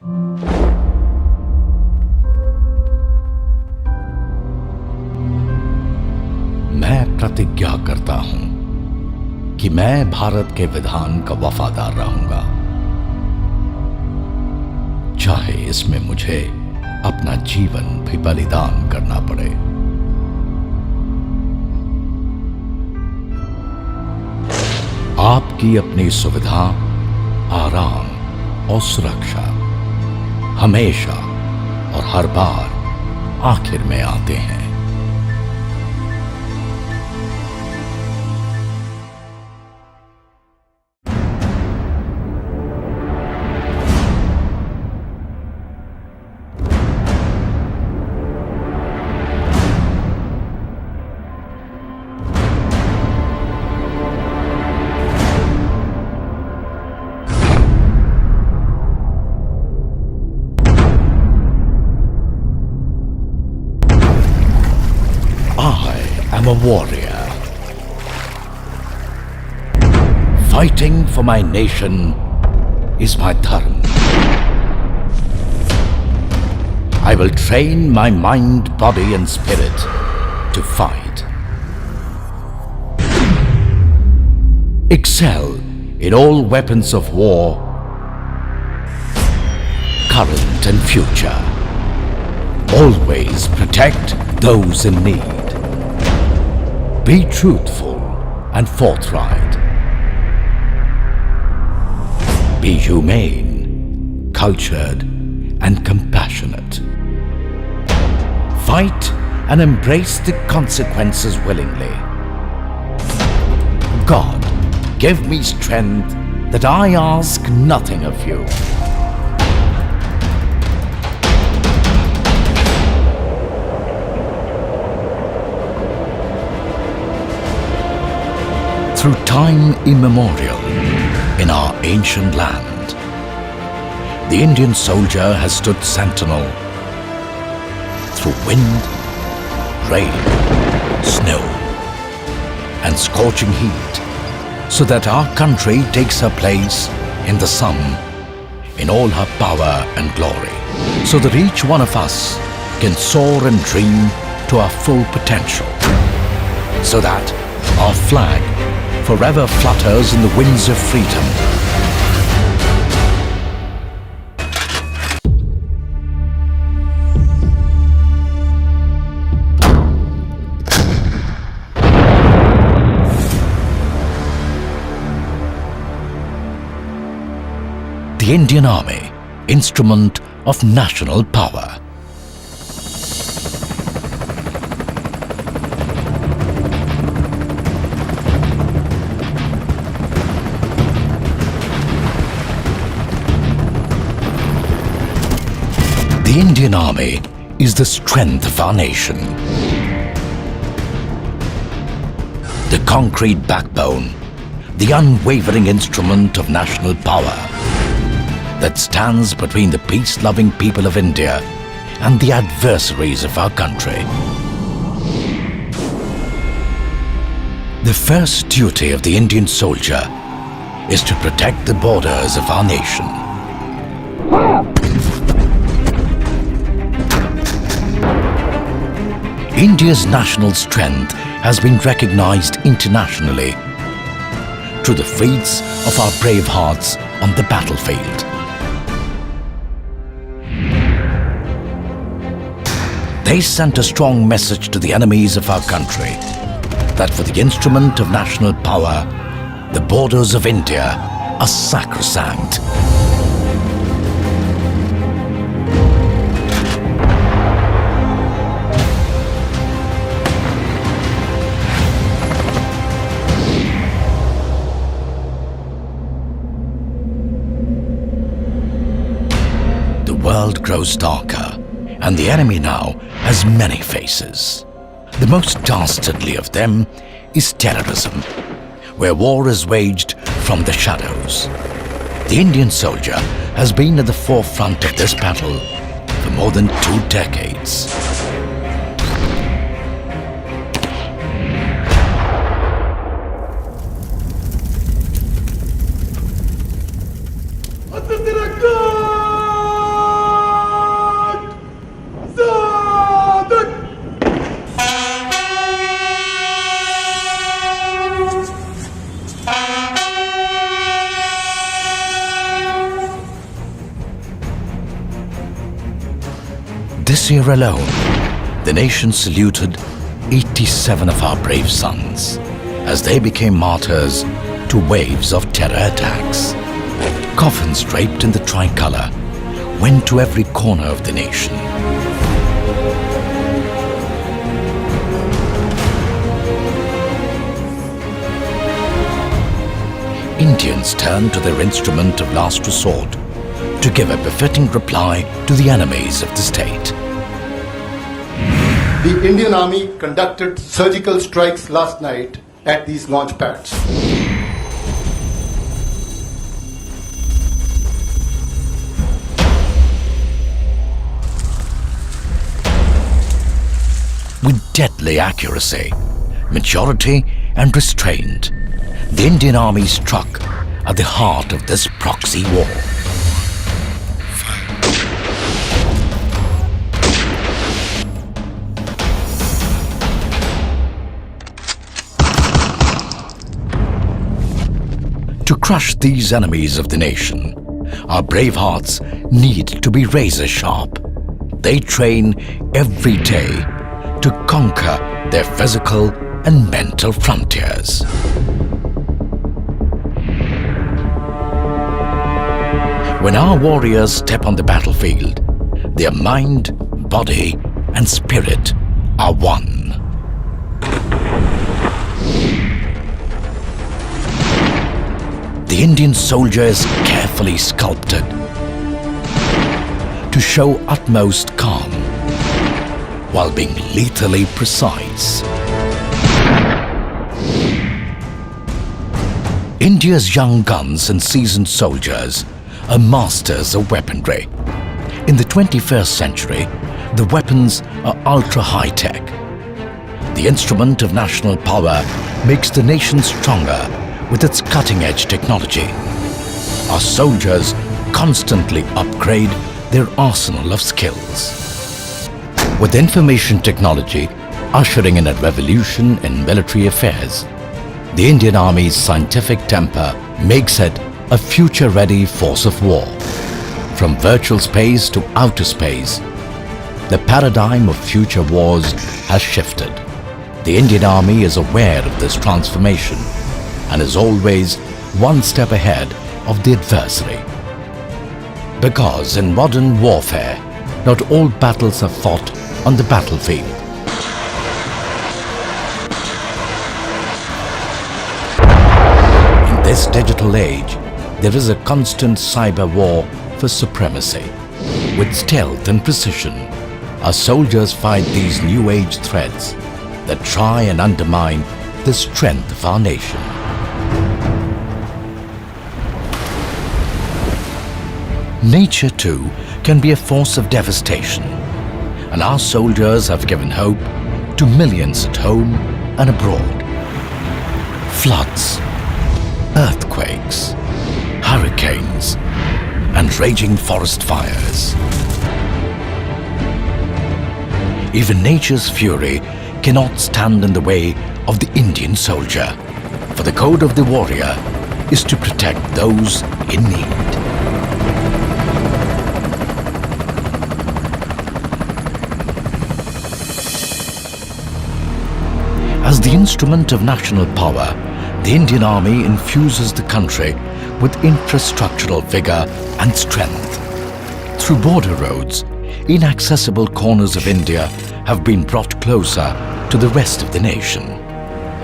मैं प्रतिज्ञा करता हूं कि मैं भारत के विधान का वफादार रहूंगा, चाहे इसमें मुझे अपना जीवन भी बलिदान करना पड़े। आपकी अपनी सुविधा, आराम और सुरक्षा हमेशा और हर बार आखिर में आते हैं। I'm a warrior, fighting for my nation is my dharma. I will train my mind, body and spirit to fight. Excel in all weapons of war, current and future. Always protect those in need. Be truthful and forthright. Be humane, cultured, and compassionate. Fight and embrace the consequences willingly. God, give me strength that I ask nothing of you. Through time immemorial in our ancient land, the Indian soldier has stood sentinel through wind, rain, snow, and scorching heat, so that our country takes her place in the sun in all her power and glory, so that each one of us can soar and dream to our full potential, so that our flag forever flutters in the winds of freedom. The Indian Army, instrument of national power. The Indian Army is the strength of our nation. The concrete backbone, the unwavering instrument of national power that stands between the peace-loving people of India and the adversaries of our country. The first duty of the Indian soldier is to protect the borders of our nation. India's national strength has been recognized internationally through the feats of our brave hearts on the battlefield. They sent a strong message to the enemies of our country that for the instrument of national power, the borders of India are sacrosanct. The world grows darker, and the enemy now has many faces. The most dastardly of them is terrorism, where war is waged from the shadows. The Indian soldier has been at the forefront of this battle for more than 2 decades. This year alone, the nation saluted 87 of our brave sons as they became martyrs to waves of terror attacks. Coffins draped in the tricolour went to every corner of the nation. Indians turned to their instrument of last resort to give a befitting reply to the enemies of the state. The Indian Army conducted surgical strikes last night at these launch pads. With deadly accuracy, maturity and restraint, the Indian Army struck at the heart of this proxy war. To crush these enemies of the nation, our brave hearts need to be razor sharp. They train every day to conquer their physical and mental frontiers. When our warriors step on the battlefield, their mind, body, and spirit are one. The Indian soldier is carefully sculpted to show utmost calm while being lethally precise. India's young guns and seasoned soldiers are masters of weaponry. In the 21st century, the weapons are ultra high-tech. The instrument of national power makes the nation stronger with its cutting-edge technology. Our soldiers constantly upgrade their arsenal of skills. With information technology ushering in a revolution in military affairs, the Indian Army's scientific temper makes it a future-ready force of war. From virtual space to outer space, the paradigm of future wars has shifted. The Indian Army is aware of this transformation and is always one step ahead of the adversary. Because in modern warfare, not all battles are fought on the battlefield. In this digital age, there is a constant cyber war for supremacy. With stealth and precision, our soldiers fight these new age threats that try and undermine the strength of our nation. Nature too can be a force of devastation, and our soldiers have given hope to millions at home and abroad. Floods, earthquakes, hurricanes, and raging forest fires. Even nature's fury cannot stand in the way of the Indian soldier, for the code of the warrior is to protect those in need. As the instrument of national power, the Indian Army infuses the country with infrastructural vigor and strength. Through border roads, inaccessible corners of India have been brought closer to the rest of the nation.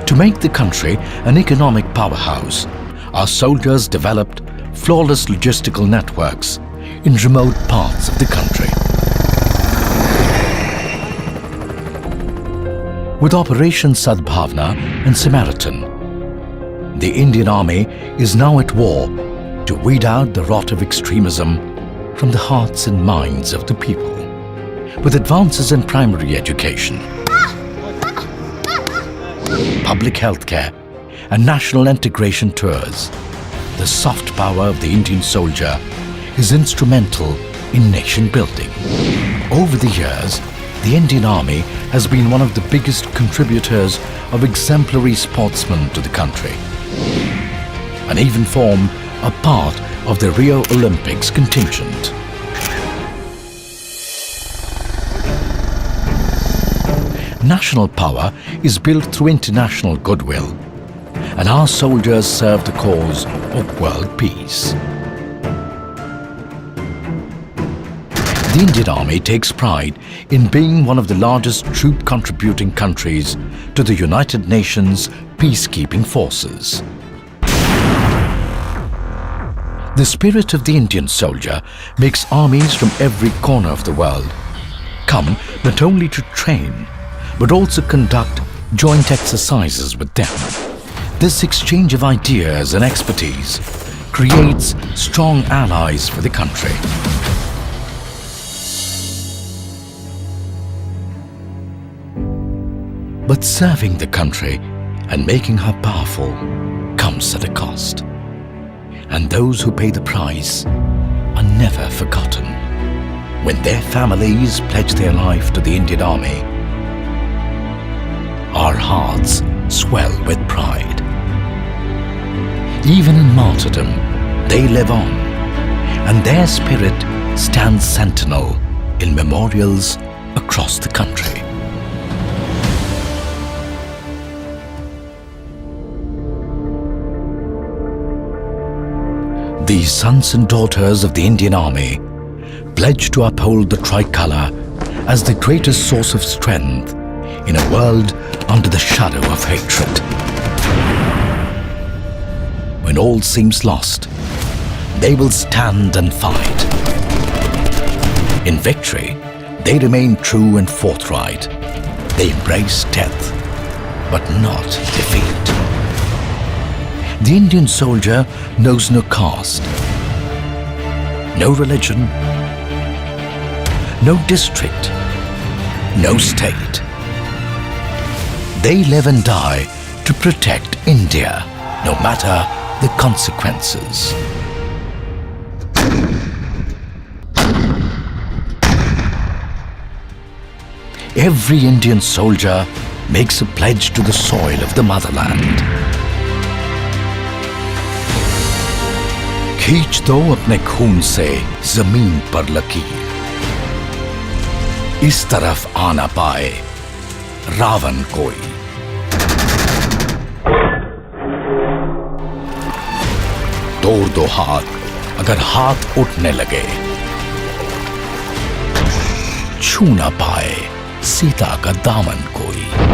To make the country an economic powerhouse, our soldiers developed flawless logistical networks in remote parts of the country. With Operation Sadbhavna and Samaritan, the Indian Army is now at war to weed out the rot of extremism from the hearts and minds of the people. With advances in primary education, public health care, and national integration tours, the soft power of the Indian soldier is instrumental in nation building. Over the years, the Indian Army has been one of the biggest contributors of exemplary sportsmen to the country, and even formed a part of the Rio Olympics contingent. National power is built through international goodwill, and our soldiers serve the cause of world peace. The Indian Army takes pride in being one of the largest troop contributing countries to the United Nations peacekeeping forces. The spirit of the Indian soldier makes armies from every corner of the world come not only to train, but also conduct joint exercises with them. This exchange of ideas and expertise creates strong allies for the country. But serving the country and making her powerful comes at a cost. And those who pay the price are never forgotten. When their families pledge their life to the Indian Army, our hearts swell with pride. Even in martyrdom, they live on, and their spirit stands sentinel in memorials across the country. These sons and daughters of the Indian Army pledge to uphold the tricolour as the greatest source of strength in a world under the shadow of hatred. When all seems lost, they will stand and fight. In victory, they remain true and forthright. They embrace death, but not defeat. The Indian soldier knows no caste, no religion, no district, no state. They live and die to protect India, no matter the consequences. Every Indian soldier makes a pledge to the soil of the motherland. खींच दो अपने खून से जमीन पर लकीर, इस तरफ आ ना पाए रावण कोई। तोड़ दो हाथ अगर हाथ उठने लगे, छू ना पाए सीता का दामन कोई।